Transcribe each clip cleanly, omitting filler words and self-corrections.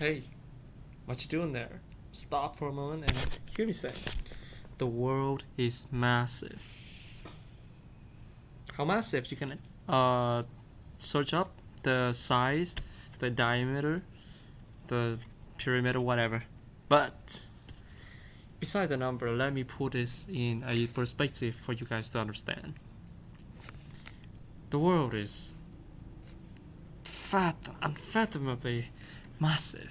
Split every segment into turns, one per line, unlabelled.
Hey, what you doing there? Stop for a moment and hear me say. The world is massive. How massive? You can search up the size, the diameter, the perimeter, whatever. But beside the number, let me put this in a perspective for you guys to understand. The world is unfathomably massive.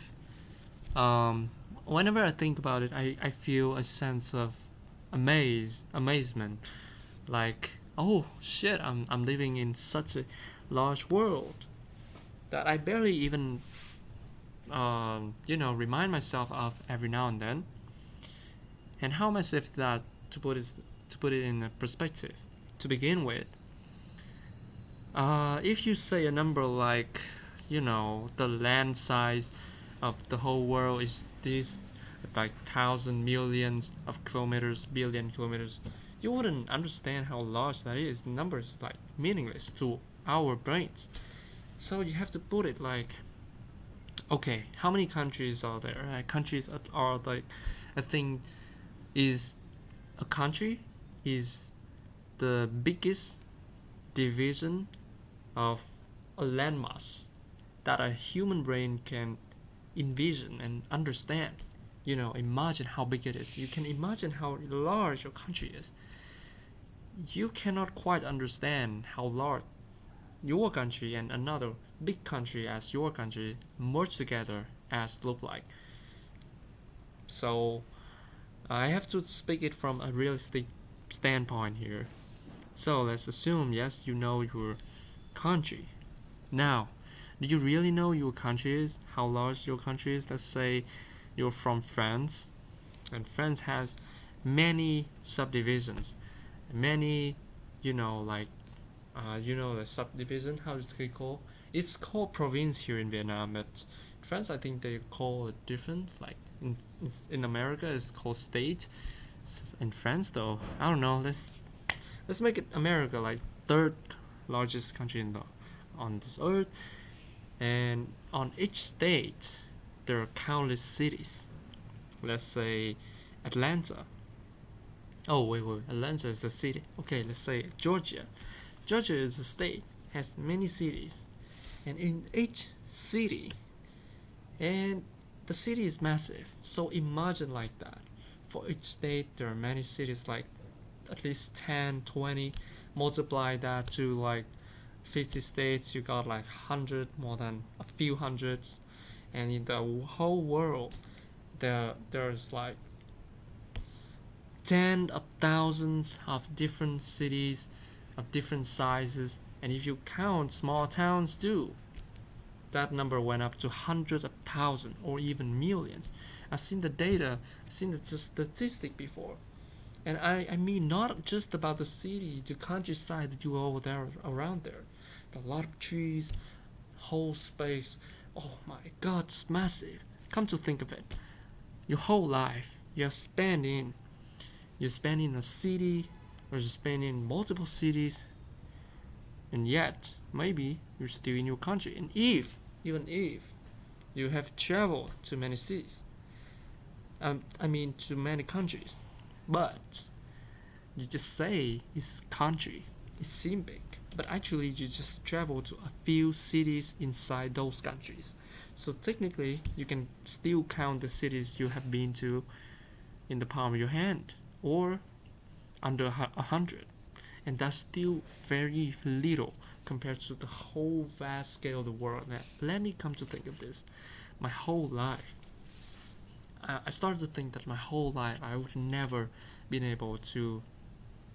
Whenever I think about it, I feel a sense of amazement. Like, oh shit, I'm living in such a large world that I barely even, remind myself of every now and then. And how massive is that to put it in a perspective? To begin with, if you say a number like, the land size of the whole world is this, like thousand millions of kilometers, billion kilometers, you wouldn't understand how large that is. The number is like meaningless to our brains. So you have to put it like, okay, how many countries are there? Countries are like, I think, is a country is the biggest division of a landmass that a human brain can envision and understand. Imagine how big it is. You can imagine how large your country is. You cannot quite understand how large your country and another big country as your country merged together as look like. So I have to speak it from a realistic standpoint here. So let's assume, yes, you know your country. Now, do you really know your country is? How large your country is? Let's say you're from France, and France has many subdivisions, many, the subdivision. How is it called? It's called province here in Vietnam, but France, I think they call it different. Like in America, it's called state. In France, though, I don't know. Let's make it America, like third largest country on this earth, and on each state there are countless cities. Let's say Atlanta. Oh wait, Atlanta is a city. Okay, let's say Georgia. Georgia is a state, has many cities, and in each city, and the city is massive. So imagine like that. For each state, there are many cities, like at least 10, 20. Multiply that to like 50 states, you got like 100, more than a few hundreds. And in the whole world, there's like tens of thousands of different cities of different sizes. And if you count small towns too, that number went up to hundreds of thousands or even millions. I've seen the data, I've seen the statistic before. And I mean not just about the city, the countryside that you go there around there. A lot of trees, whole space. Oh my god, it's massive. Come to think of it, your whole life you spend in a city, or you spend in multiple cities, and yet maybe you're still in your country. And even if you have traveled to many cities, to many countries, but you just say it's country, it seems big, but actually you just travel to a few cities inside those countries. So technically, you can still count the cities you have been to in the palm of your hand, or under 100, and that's still very little compared to the whole vast scale of the world. Now, let me come to think of this. My whole life, I started to think that my whole life I would never been able to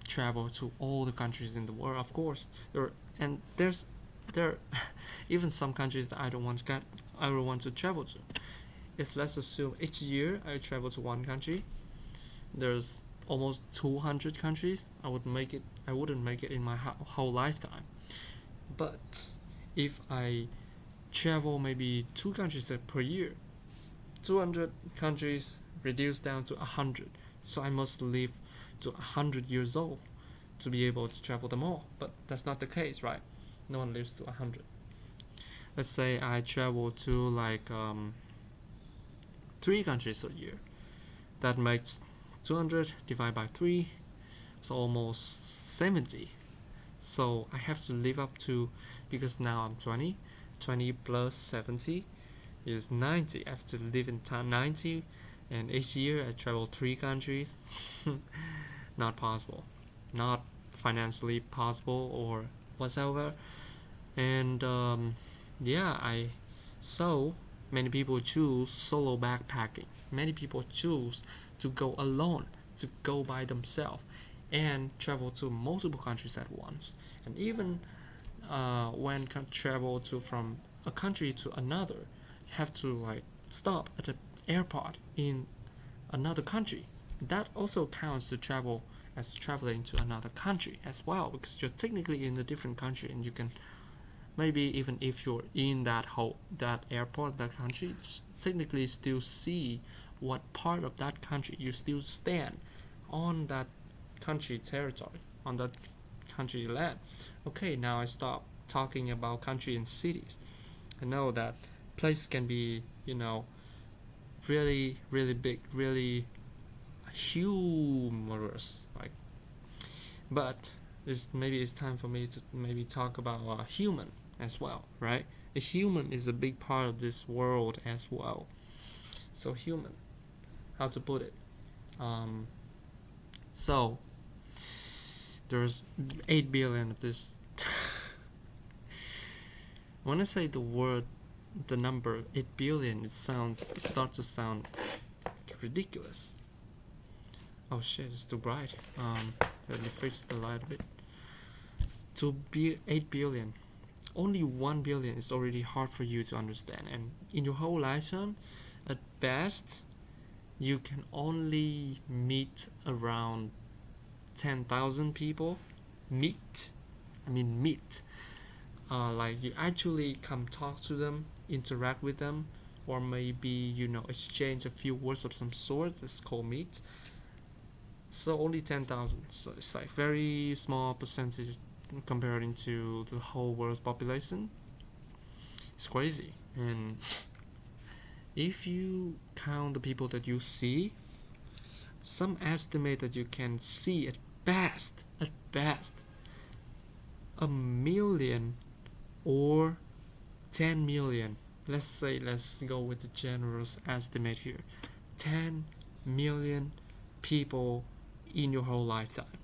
travel to all the countries in the world. Of course, there even some countries that I don't want to travel to. Let's assume each year I travel to one country. There's almost 200 countries. I wouldn't make it in my whole lifetime. But if I travel maybe 2 countries per year, 200 countries reduced down to 100. So I must live to 100 years old to be able to travel them all. But that's not the case, right? No one lives to 100. Let's say I travel to like 3 countries a year. That makes 200 divided by 3, so almost 70. So I have to live up to, because now I'm 20, 20 plus 70 is 90. I have to live in 90, and each year I travel 3 countries. Not possible, not financially possible or whatsoever. And yeah, so many people choose solo backpacking. Many people choose to go alone, to go by themselves, and travel to multiple countries at once. And even when travel to from a country to another, you have to like stop at an airport in another country. That also counts to travel as traveling to another country as well, because you're technically in a different country, and you can maybe, even if you're in that airport, that country, technically still see what part of that country you still stand on, that country territory, on that country land. Okay, now I stop talking about country and cities. I know that place can be, really, really big, really humorous, like, but maybe it's time for me to maybe talk about human as well, right? The human is a big part of this world as well. So human, how to put it? So there's 8 billion of this. When I say the number 8 billion, it starts to sound ridiculous. Oh shit, it's too bright. Let me fix the light a bit. To be 8 billion, only 1 billion is already hard for you to understand, and in your whole lifetime, at best, you can only meet around 10,000 people. Meet. Like you actually come talk to them, interact with them, or maybe exchange a few words of some sort. That's called meet. So only 10,000. So it's like very small percentage comparing to the whole world's population. It's crazy. And if you count the people that you see, some estimate that you can see at best, 1 million or 10 million. Let's go with the generous estimate here. 10 million people in your whole lifetime.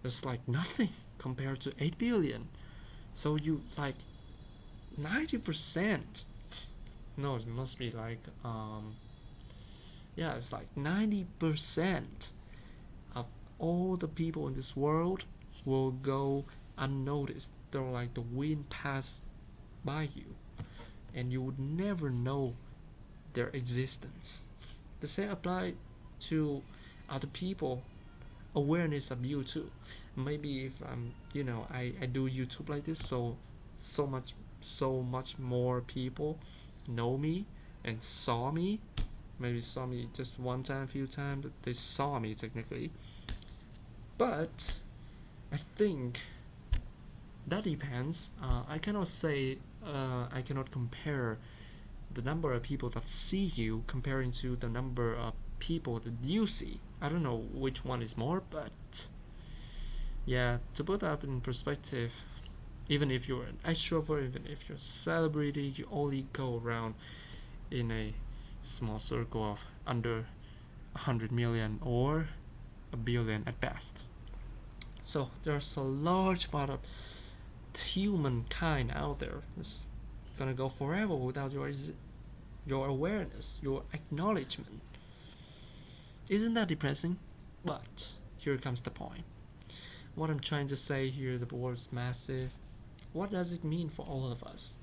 It's like nothing compared to 8 billion. So you like 90%. No, it must be like it's like 90% of all the people in this world will go unnoticed. They're like the wind pass by you, and you would never know their existence. The same apply to other people. Awareness of you too. Maybe if I do YouTube like this, so much more people know me and saw me. Maybe saw me just one time, few times. They saw me technically, but I think that depends. I cannot say. I cannot compare the number of people that see you comparing to the number of people that you see. I don't know which one is more, but yeah, to put that in perspective, even if you're an extrovert, even if you're a celebrity, you only go around in a small circle of under 100 million or a billion at best. So there's a large part of humankind out there that's gonna go forever without your awareness, your acknowledgement. Isn't that depressing? But here comes the point. What I'm trying to say here, the word's massive. What does it mean for all of us?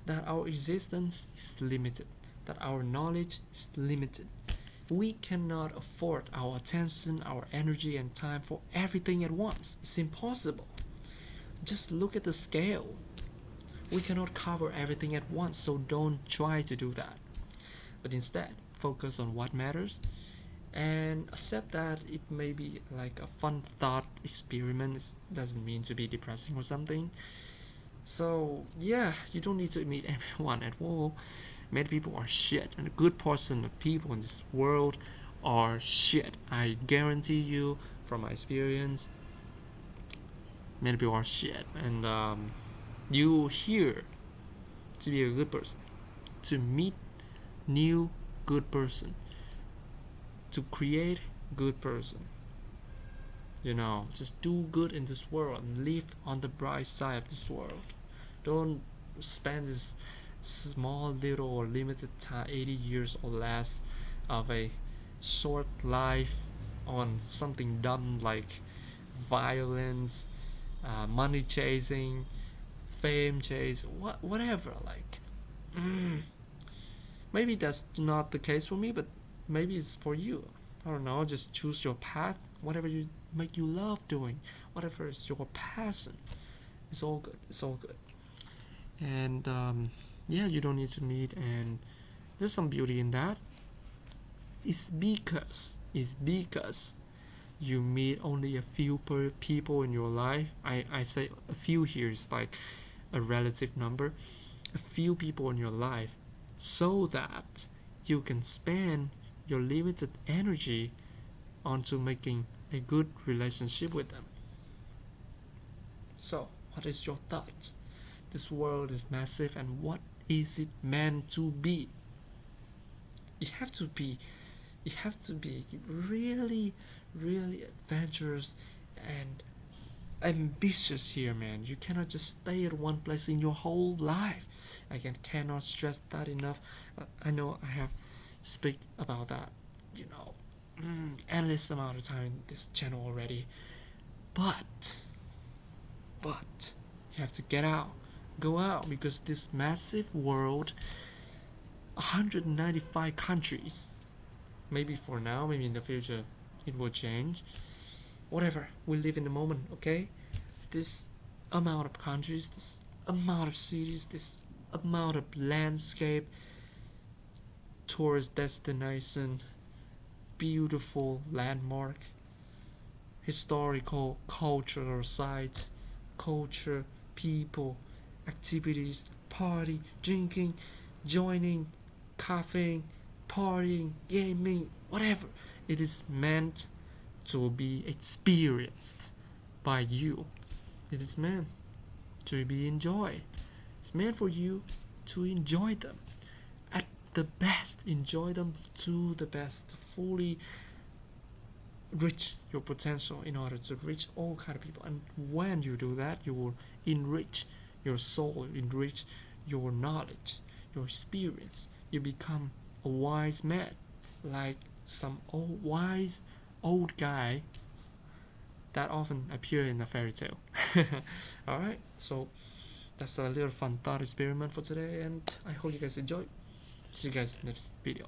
That our existence is limited, that our knowledge is limited. We cannot afford our attention, our energy, and time for everything at once. It's impossible. Just look at the scale. We cannot cover everything at once, so don't try to do that. But instead, focus on what matters and accept that it may be like a fun thought experiment. It doesn't mean to be depressing or something. So yeah, you don't need to meet everyone at all. Many people are shit, and a good portion of people in this world are shit. I guarantee you, from my experience, many people are shit. And you here to be a good person, to meet new good person, to create good person. Just do good in this world and live on the bright side of this world. Don't spend this small little or limited time, 80 years or less of a short life on something dumb like violence, money chasing, fame chase, whatever. Maybe that's not the case for me, but maybe it's for you. I don't know. Just choose your path, whatever you make you love doing, whatever is your passion. It's all good. It's all good. And yeah, you don't need to meet, and there's some beauty in that. It's because you meet only a few people in your life. I say a few here is like a relative number. A few people in your life, so that you can spend your limited energy onto making a good relationship with them. So, what is your thought? This world is massive, and what is it meant to be? You have to be really, really adventurous and ambitious here, man. You cannot just stay at one place in your whole life. I cannot stress that enough. I know I have speak about that, endless amount of time in this channel already. But you have to go out, because this massive world, 195 countries. Maybe for now, maybe in the future, it will change. Whatever, we live in the moment, okay? This amount of countries, this amount of cities, this amount of landscape, tourist destination, beautiful landmark, historical, cultural sites, culture, people, activities, party, drinking, joining, coughing, partying, gaming, whatever. It is meant to be experienced by you. It is meant to be enjoyed. It's meant for you to enjoy them at the best. Enjoy them to the best. Fully reach your potential in order to reach all kind of people. And when you do that, you will enrich your soul, enrich your knowledge, your experience. You become a wise man, like some wise old guy that often appear in a fairy tale. Alright, so that's a little fun thought experiment for today, and I hope you guys enjoy. See you guys next video.